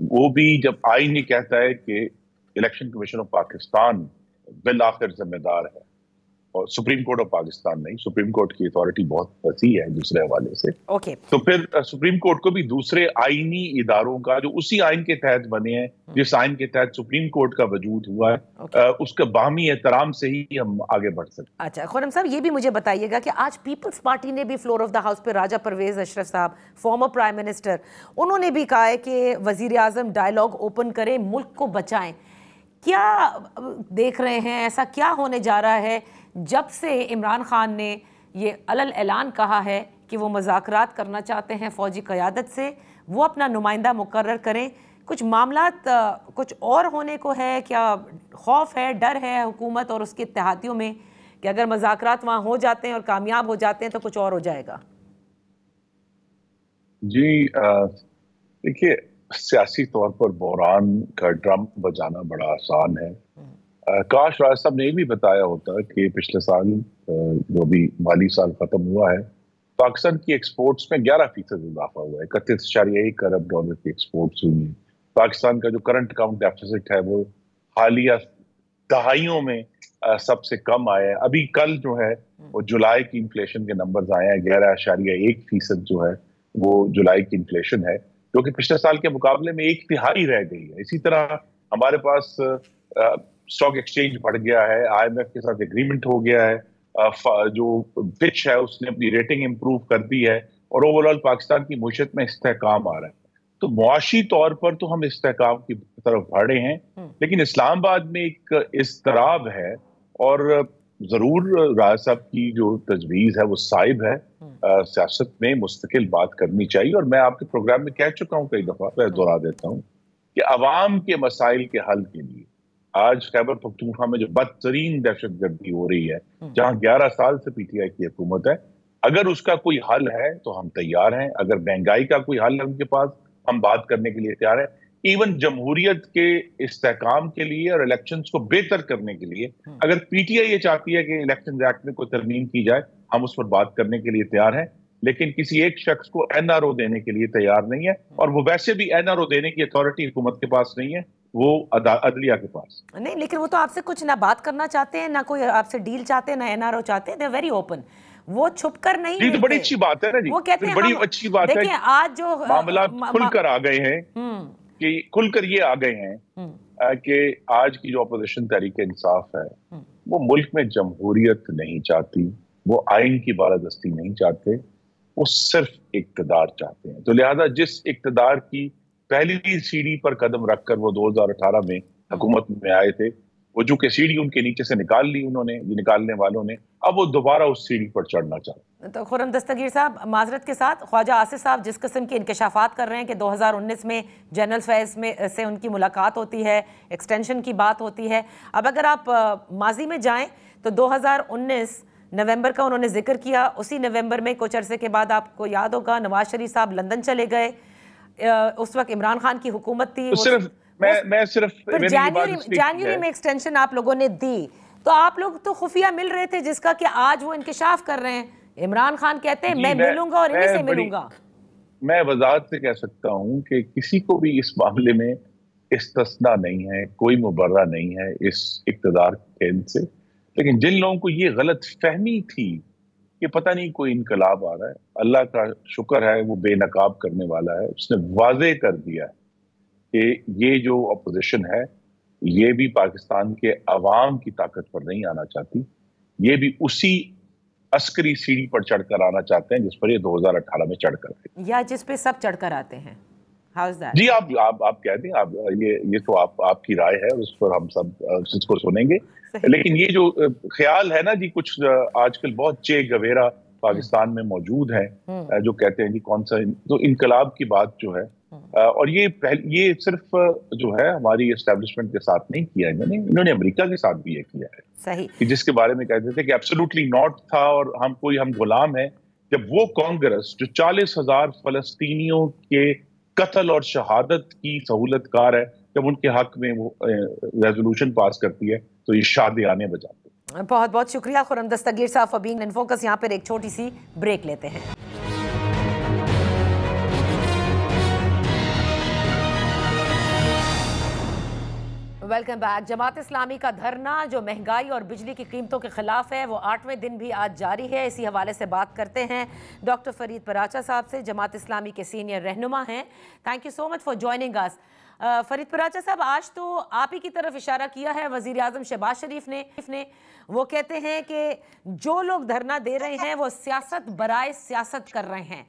वो भी जब आईन ही कहता है कि election commission of Pakistan bill आखिर जिम्मेदार है और सुप्रीम कोर्ट ऑफ पाकिस्तान नहीं, सुप्रीम कोर्ट की अथॉरिटी बहुत वसी है दूसरे हवाले से। तो फिर सुप्रीम कोर्ट को भी दूसरे आईनी इदारों का जो उसी आइन के तहत बने हैं, जिस आइन के तहत सुप्रीम कोर्ट का वजूद हुआ है, उसके बाहमी एहतराम से ही हम आगे बढ़ सकते। अच्छा खुर्रम साहब, ये भी मुझे बताइएगा कि आज पीपल्स पार्टी ने भी फ्लोर ऑफ द हाउस पे राजा परवेज अशरफ साहब, फॉर्मर प्राइम मिनिस्टर, उन्होंने भी कहा है कि वजीर आजम डायलॉग ओपन करें, मुल्क को बचाएं। क्या देख रहे हैं, ऐसा क्या होने जा रहा है जब से इमरान खान ने ये अलल ऐलान कहा है कि वो मुज़ाकरात करना चाहते हैं फ़ौजी क़यादत से, वो अपना नुमाइंदा मुकर्रर करें? कुछ मामलात कुछ और होने को है? क्या खौफ है, डर है हुकूमत और उसके इत्तेहादियों में कि अगर मुज़ाकरात वहाँ हो जाते हैं और कामयाब हो जाते हैं तो कुछ और हो जाएगा? जी देखिए, सियासी तौर पर बहरान का ड्रम बजाना बड़ा आसान है। काश राज साहब ने भी बताया होता कि पिछले साल जो भी माली साल खत्म हुआ है पाकिस्तान की एक्सपोर्ट्स में 11% इजाफा हुआ है, 31.1 अरब डॉलर की एक्सपोर्ट्स हुई है। पाकिस्तान का जो करंट अकाउंट डेफिसिट है वो हालिया दहाइयों में सबसे कम आया है। अभी कल जो है वो जुलाई की इन्फ्लेशन के नंबर्स आए हैं, 11.1% जो है वो जुलाई की इन्फ्लेशन है, जो कि पिछले साल के मुकाबले में 1/3 रह गई है। इसी तरह हमारे पास स्टॉक एक्सचेंज बढ़ गया है, IMF के साथ एग्रीमेंट हो गया है, जो फिच है उसने अपनी रेटिंग इंप्रूव कर दी है, और ओवरऑल पाकिस्तान की मईशत में इस्तेहकाम आ रहा है। तो मुआशी तौर पर तो हम इस्तेहकाम की तरफ बढ़े हैं, लेकिन इस्लामाबाद में एक इज़्तिराब है, और जरूर राज साहब की जो तजवीज़ है वो साइब है। सियासत में मुस्तकिल बात करनी चाहिए, और मैं आपके प्रोग्राम में कह चुका हूं कई दफा, मैं दोहरा देता हूं कि अवाम के मसाइल के हल के लिए आज खैबर पख्तूनख्वा में जो बदतरीन दहशतगर्दी हो रही है, जहां 11 साल से PTI की हुकूमत है, अगर उसका कोई हल है तो हम तैयार हैं। अगर महंगाई का कोई हल है उनके पास, हम बात करने के लिए तैयार हैं। इवन जमहूरियत के इस्तेहकाम के लिए और इलेक्शंस को बेहतर करने के लिए अगर PTI ये चाहती है कि इलेक्शन एक्ट में कोई तरमीम की जाए, हम उस पर बात करने के लिए तैयार हैं। लेकिन किसी एक शख्स को NRO देने के लिए तैयार नहीं है, और वो वैसे भी NRO देने की अथॉरिटी हुकूमत के पास नहीं है, वो अदलिया के पास नहीं। लेकिन वो तो आपसे कुछ ना बात करना चाहते हैं, ना कोई आपसे डील चाहते हैं, ना NRO चाहते हैं। दे वेरी ओपन, वो छुप कर नहीं जी। तो बड़ी अच्छी बात है ना जी, वो कहते हैं बड़ी अच्छी बात है। देखिए आज जो मामला खुलकर आ गए हैं, कि खुलकर ये आ गए हैं कि आज की जो अपोजिशन तहरीक इंसाफ है वो मुल्क में जमहूरियत नहीं चाहती, वो आइन की बालादस्ती नहीं चाहते, वो सिर्फ इक्तदार चाहते हैं। तो लिहाजा जिस इक्तदार की पहली सीढ़ी पर कदम रखकर वो 2018 में हुकूमत में आए थे, वो जो कि सीढ़ी उनके नीचे से निकाल ली उन्होंने, निकालने वालों ने, अब वो दोबारा उस सीढ़ी पर चढ़ना चाहते हैं। तो खुर्रम दस्तगीर साहब, माजरत के साथ, ख्वाजा आसिफ साहब जिस किस्म के इंकशाफात कर रहे हैं कि 2019 में जनरल फैज में से उनकी मुलाकात होती है, एक्सटेंशन की बात होती है। अब अगर आप माजी में जाएं तो 2019 नवंबर का उन्होंने जिक्र किया। उसी नवंबर में कुछ अरसे के बाद आपको याद होगा नवाज शरीफ साहब लंदन चले गए। उस वक्त इमरान खान की हुकूमत थी। तो मैं सिर्फ जनवरी में एक्सटेंशन आप लोगों ने दी, तो आप लोग तो खुफिया मिल रहे थे, जिसका कि आज वो इंकशाफ कर रहे हैं। इमरान खान कहते हैं मैं मिलूंगा और इन्हीं से मिलूंगा। मैं वजाहत से कह सकता हूं कि किसी को भी इस मामले में इस्तिस्ना नहीं है, कोई मुबर्रा नहीं है इस इक्तदार के से। लेकिन जिन लोगों को ये गलत फहमी थी कि पता नहीं कोई इनकलाब आ रहा है, अल्लाह का शुक्र है वो बेनकाब करने वाला है, उसने वाजे कर दिया है कि ये जो अपोजिशन है ये भी पाकिस्तान के अवाम की ताकत पर नहीं आना चाहती, ये भी उसी अस्करी सीढ़ी पर चढ़कर आना चाहते हैं जिस पर ये 2018 में चढ़कर आए, या जिस पे सब चढ़कर आते हैं। जी आप कह दें, आप ये तो आपकी राय है, उस पर हम सब इसको सुनेंगे। लेकिन ये जो ख्याल है ना जी, कुछ आजकल बहुत चे गवेरा पाकिस्तान में मौजूद हैं जो कहते हैं कि कौन सा तो इनकलाब की बात जो है, और ये सिर्फ जो है हमारी एस्टेब्लिशमेंट के साथ नहीं किया इन्होंने अमेरिका के साथ भी ये किया है। सही, कि जिसके बारे में कहते थे कि एब्सोल्युटली नॉट था और हम गुलाम हैं। जब वो कांग्रेस जो 40,000 फलस्तीनियों के कत्ल और शहादत की सहूलतकार है, जब उनके हक में वो रेजोल्यूशन पास करती है तो ये शादियाने बजाते हैं। बहुत बहुत शुक्रिया खुर्रम दस्तगीर साहब फॉर बीइंग इन फोकस। यहाँ पर एक छोटी सी ब्रेक लेते हैं। Welcome back. जमात इस्लामी का धरना जो महंगाई और बिजली की कीमतों के खिलाफ है वो 8वें दिन भी आज जारी है। इसी हवाले से बात करते हैं डॉक्टर फरीद पराचा साहब से, जमात इस्लामी के सीनियर रहनुमा हैं। Thank you so much for joining us. Farid Paracha साहब, आज तो आप ही की तरफ इशारा किया है वज़ीर आज़म शहबाज शरीफ ने। वो कहते हैं कि जो लोग धरना दे रहे हैं वो सियासत बराए सियासत कर रहे हैं।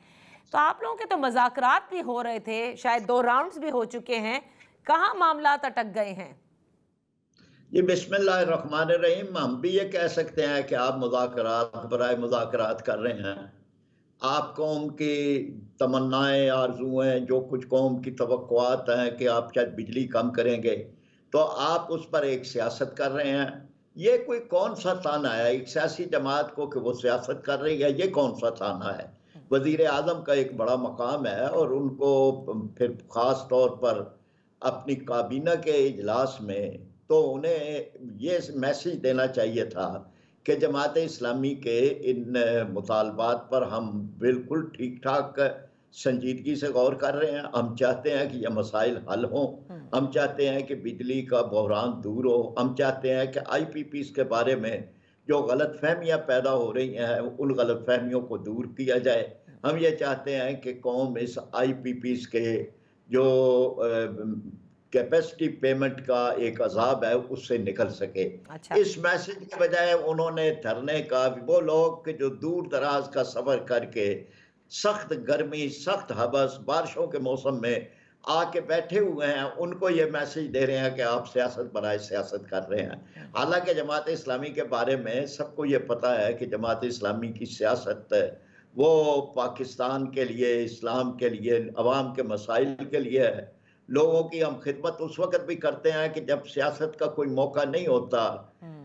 तो आप लोगों के तो मज़ाकरात भी हो रहे थे, शायद 2 राउंड्स भी हो चुके हैं, कहाँ मामलात अटक गए हैं? ये बिस्मिल्लाहिर्रहमानिर्रहीम, हम भी ये कह सकते हैं कि आप मुज़ाकरात बराए मुज़ाकरात कर रहे हैं। आप कौम की तमन्नाएं, आरज़ुएं, जो कुछ कौम की तवक्कुआत हैं कि आप शायद बिजली कम करेंगे, तो आप उस पर एक सियासत कर रहे हैं। ये कोई कौन सा ताना है एक सियासी जमात को कि वो सियासत कर रही है? ये कौन सा ताना है? वज़ीर आज़म का एक बड़ा मकाम है और उनको फिर ख़ास तौर पर अपनी काबीना के इजलास में तो उन्हें ये मैसेज देना चाहिए था कि जमात इस्लामी के इन मुतालबात पर हम बिल्कुल ठीक ठाक संजीदगी से गौर कर रहे हैं। हम चाहते हैं कि यह मसाइल हल हों, हम चाहते हैं कि बिजली का बहरान दूर हो, हम चाहते हैं कि IPPs के बारे में जो गलत फहमियाँ पैदा हो रही हैं उन गलत फहमियों को दूर किया जाए। हम ये चाहते हैं कि कौम इस IPPs के जो कैपेसिटी पेमेंट का एक अजाब है उससे निकल सके। अच्छा। इस मैसेज के बजाय उन्होंने धरने का, वो लोग जो दूर दराज का सफर करके सख्त गर्मी, सख्त हबस, बारिशों के मौसम में आके बैठे हुए हैं, उनको ये मैसेज दे रहे हैं कि आप सियासत बनाए सियासत कर रहे हैं। हालांकि जमात इस्लामी के बारे में सबको ये पता है कि जमात इस्लामी की सियासत वो पाकिस्तान के लिए, इस्लाम के लिए, अवाम के मसाइल के लिए है। लोगों की हम खिदमत उस वक्त भी करते हैं कि जब सियासत का कोई मौका नहीं होता,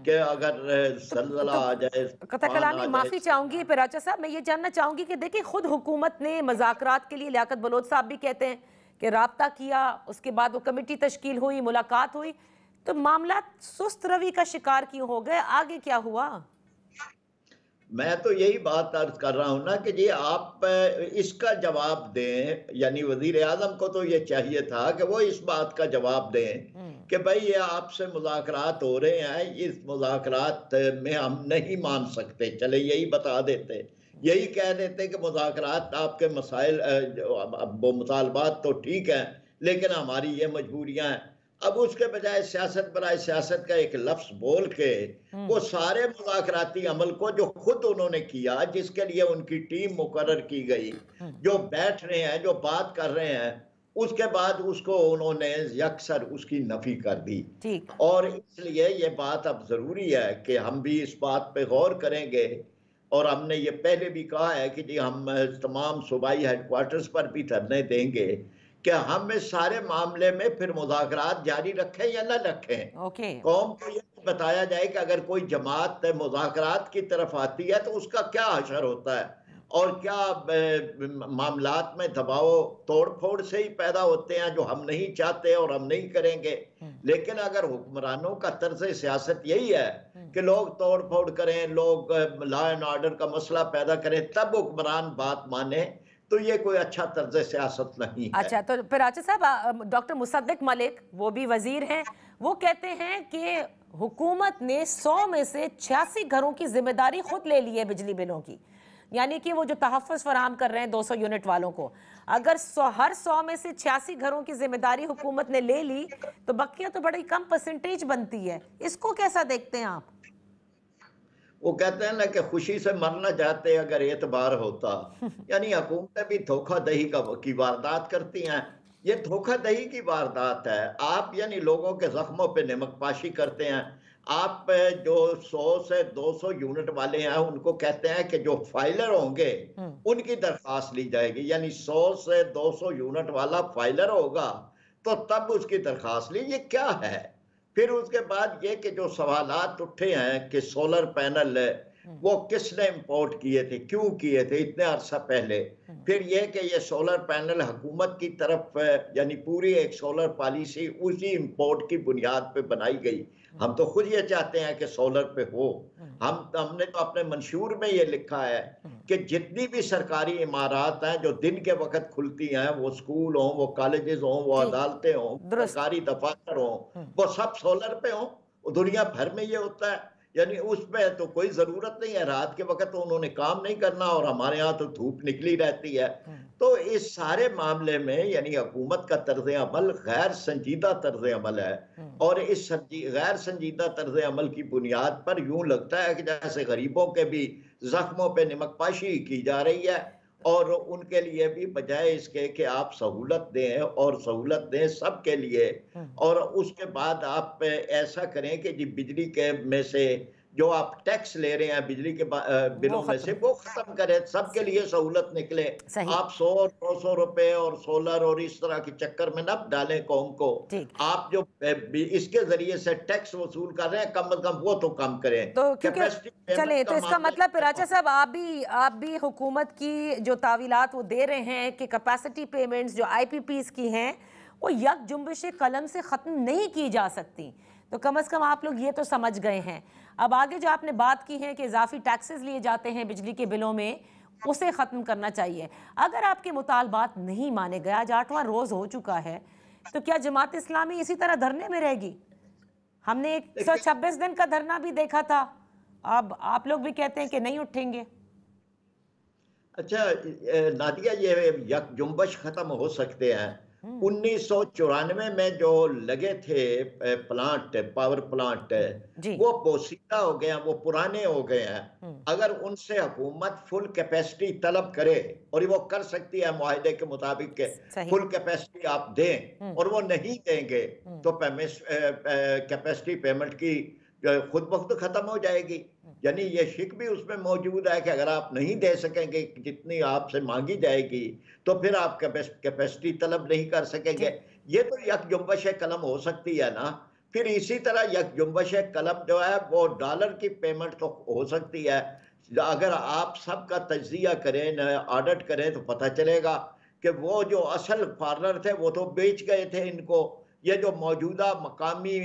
कि अगर ज़लज़ला आ जाए, कतई कलामी माफ़ी चाहूँगी पिराचा साहब, मैं ये जानना चाहूँगी कि देखिए खुद हुकूमत ने मज़ाकरात के लिए, लियाकत बलोच साहब भी कहते हैं कि राब्ता किया, उसके बाद वो कमेटी तश्कील हुई, मुलाकात हुई, तो मामला सुस्त रवि का शिकार क्यों हो गए? आगे क्या हुआ? मैं तो यही बात अर्ज कर रहा हूँ ना कि जी आप इसका जवाब दें, यानी वजीर आजम को तो ये चाहिए था कि वो इस बात का जवाब दें कि भाई ये आपसे मुज़ाकरात हो रहे हैं, इस मुज़ाकरात में हम नहीं मान सकते, चले यही बता देते, यही कह देते कि मुज़ाकरात आपके मसाइल वो मुतालबात तो ठीक हैं लेकिन हमारी ये मजबूरियां हैं। अब उसके बजाय सियासत बराए सियासत का एक लफ्ज बोल के वो सारे मुज़ाकराती अमल को जो खुद उन्होंने किया, जिसके लिए उनकी टीम मुकर्रर की गई, जो बैठ रहे हैं, जो बात कर रहे हैं, उसके बाद उसको उन्होंने यकसर उसकी नफी कर दी। और इसलिए ये बात अब जरूरी है कि हम भी इस बात पे गौर करेंगे। और हमने ये पहले भी कहा है कि जी हम तमाम सूबाई हेडक्वार्टर्स पर भी धरने देंगे कि हम इस सारे मामले में फिर मुज़ाकरात जारी रखें या न रखें। कौम को ये बताया जाए कि अगर कोई जमात मुज़ाकरात की तरफ आती है तो उसका क्या असर होता है और क्या मामलात में दबाव तोड़ फोड़ से ही पैदा होते हैं जो हम नहीं चाहते और हम नहीं करेंगे। लेकिन अगर हुक्मरानों का तर्ज सियासत यही है कि लोग तोड़ फोड़ करें, लोग लॉ एंड ऑर्डर का मसला पैदा करें, तब हुक्मरान बात माने, तो ये कोई अच्छा तर्ज सियासत नहीं है। अच्छा, तो फिर आचा साहब, डॉक्टर मुसद्दिक मलिक वो भी वजीर हैं, वो कहते हैं कि हुकूमत ने 100 में से 86 घरों की जिम्मेदारी खुद ले ली है बिजली बिलों की, यानी कि वो जो तहफ़्फ़ुज़ फराहम कर रहे हैं 200 यूनिट वालों को, अगर हर 100 में से 86 घरों की जिम्मेदारी हुकूमत ने ले ली तो बकिया तो बड़ी कम परसेंटेज बनती है। इसको कैसा देखते हैं आप? वो कहते हैं ना कि खुशी से मरना चाहते अगर एतबार होता, यानी हुकूमतें भी धोखादही की वारदात करती हैं। ये धोखादही की वारदात है। आप यानी लोगों के जख्मों पे नमकपाशी करते हैं। आप जो 100 से 200 यूनिट वाले हैं उनको कहते हैं कि जो फाइलर होंगे उनकी दरख्वास्त ली जाएगी, यानी 100 से 200 यूनिट वाला फाइलर होगा तो तब उसकी दरख्वास्त ली। ये क्या है? फिर उसके बाद ये कि जो सवालात उठे हैं कि सोलर पैनल वो किसने इंपोर्ट किए थे, क्यों किए थे इतने अरसा पहले, फिर ये कि ये सोलर पैनल हुकूमत की तरफ यानी पूरी एक सोलर पॉलिसी उसी इंपोर्ट की बुनियाद पे बनाई गई। हम तो खुद ये चाहते हैं कि सोलर पे हो। हमने तो अपने मंशूर में ये लिखा है कि जितनी भी सरकारी इमारत हैं जो दिन के वक्त खुलती हैं, वो स्कूल हों, वो कॉलेजेस हों, वो अदालतें हों, सरकारी दफातर हों, वो सब सोलर पे हों। दुनिया भर में ये होता है, यानी उसमें तो कोई जरूरत नहीं है, रात के वक्त तो उन्होंने काम नहीं करना और हमारे यहाँ तो धूप निकली रहती है। तो इस सारे मामले में यानी हुकूमत का तर्ज अमल गैर संजीदा तर्ज अमल है और इस गैर संजीदा तर्ज अमल की बुनियाद पर यूं लगता है कि जैसे गरीबों के भी जख्मों पे नमकपाशी की जा रही है और उनके लिए भी बजाय इसके कि आप सहूलत दें और सहूलत दें सबके लिए, और उसके बाद आप ऐसा करें कि जी बिजली के में से जो आप टैक्स ले रहे हैं बिजली के बिलों में से वो खत्म करें, सबके लिए सहूलत निकले। आप 100 और 200 रुपए और सोलर और इस तरह के चक्कर में न डालें कौम को। आप जो इसके जरिए से टैक्स वसूल कर रहे हैं कम से कम वो तो कम करें। तो चले तो इसका मतलब पिराचा साहब आप भी हुकूमत की जो तावीलात वो दे रहे हैं कि कैपेसिटी पेमेंट्स जो IPPs की हैं वो यक जुम्बिश कलम से ख़त्म नहीं की जा सकती। तो कम से कम आप लोग ये तो समझ गए हैं। अब आगे जो आपने बात की है कि इजाफी टैक्सेस लिए जाते हैं बिजली के बिलों में, उसे ख़त्म करना चाहिए। अगर आपके मुतालबात नहीं माने गए, आज 8वां रोज़ हो चुका है, तो क्या जमात इस्लामी इसी तरह धरने में रहेगी? हमने 126 दिन का धरना भी देखा था, अब आप लोग भी कहते हैं कि नहीं उठेंगे। अच्छा नादिया, ये यकजुम्बश खत्म हो सकते हैं। 1994 में जो लगे थे प्लांट, पावर प्लांट, वो पोसीदा हो गए हैं, वो पुराने हो गए हैं। अगर उनसे हुकूमत फुल कैपेसिटी तलब करे, और वो कर सकती है मुआहदे के मुताबिक के फुल कैपेसिटी आप दें, और वो नहीं देंगे तो कैपेसिटी पेमेंट की खुद बखुद खत्म हो जाएगी। यानी ये शिक भी उसमें मौजूद है कि अगर आप नहीं दे सकेंगे जितनी आपसे मांगी जाएगी, तो फिर आप कैपेसिटी तलब नहीं कर सकेंगे। ये तो यकजुम्बश कलम हो सकती है ना। फिर इसी तरह यकजुम्बश कलम जो है वो डॉलर की पेमेंट तो हो सकती है। अगर आप सबका तज्जिया करें, ऑडिट करें, तो पता चलेगा कि वो जो असल फार्मर थे वो तो बेच गए थे इनको। ये जो मौजूदा मकामी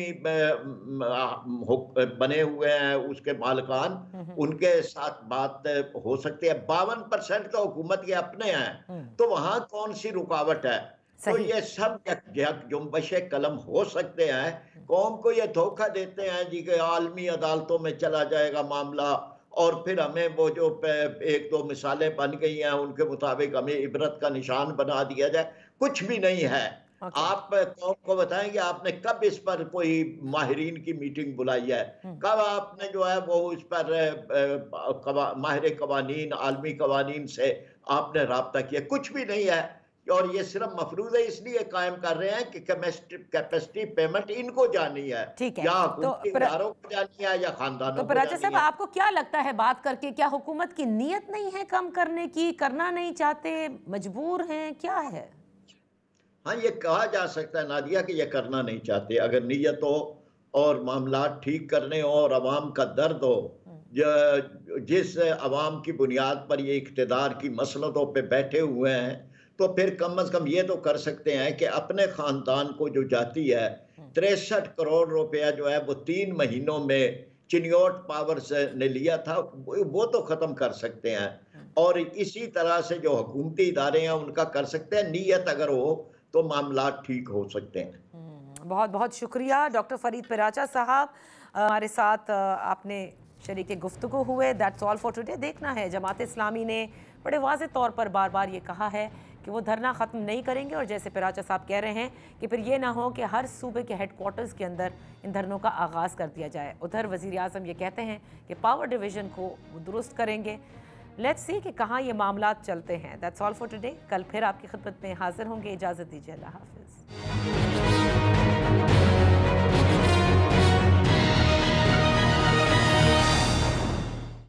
बने हुए हैं उसके मालिकान, उनके साथ बात हो सकती है। 52% तो हुकूमत के अपने हैं, तो वहां कौन सी रुकावट है? तो ये सब यकजुम्बश कलम हो सकते हैं। कौम को ये धोखा देते हैं जी कि आलमी अदालतों में चला जाएगा मामला, और फिर हमें वो जो 1-2 मिसालें बन गई हैं उनके मुताबिक हमें इबरत का निशान बना दिया जाए। कुछ भी नहीं है। आप कौम को बताएंगे आपने कब इस पर कोई माहिरीन की मीटिंग बुलाई है? कब आपने जो है वो इस पर माहिर कवानीन, आलमी कवानीन से आपने राब्ता किया? कुछ भी नहीं है। और ये सिर्फ मफरूज़ इसलिए कायम कर रहे हैं कि कैपेसिटी पेमेंट इनको जानी है, या इदारों को जानी है, या खानदानों तो पराचा साहब, आपको क्या लगता है बात करके, क्या हुकूमत की नीयत नहीं है कम करने की, करना नहीं चाहते, मजबूर हैं, क्या है? हाँ, ये कहा जा सकता है नादिया कि ये करना नहीं चाहते। अगर नीयत हो और मामला ठीक करने हो और अवाम का दर्द हो, जिस अवाम की बुनियाद पर ये इख्तिदार की मसलतों पे बैठे हुए हैं, तो फिर कम अज कम ये तो कर सकते हैं कि अपने खानदान को जो जाती है 63 करोड़ रुपया जो है वो 3 महीनों में चिनियोट पावर्स ने लिया था, वो तो ख़त्म कर सकते हैं। और इसी तरह से जो हुकूमती इदारे हैं उनका कर सकते हैं। नीयत अगर हो तो मामला ठीक हो सकते हैं। बहुत बहुत शुक्रिया डॉक्टर फरीद पिराचा साहब, हमारे साथ आपने शरीके गुफ्तगू हुए। That's all for today. देखना है, जमात इस्लामी ने बड़े वाज़ेह तौर पर बार बार ये कहा है कि वो धरना ख़त्म नहीं करेंगे, और जैसे पिराचा साहब कह रहे हैं कि फिर ये ना हो कि हर सूबे के हेडक्वार्टर्स के अंदर इन धरनों का आगाज़ कर दिया जाए। उधर वज़ीर आज़म ये कहते हैं कि पावर डिवीज़न को दुरुस्त करेंगे। लेट्स सी कि कहाँ ये मामला चलते हैं। That's all for today. कल फिर आपकी खिदमत में हाजिर होंगे। इजाज़त दीजिए। अल्लाह हाफ़िज़।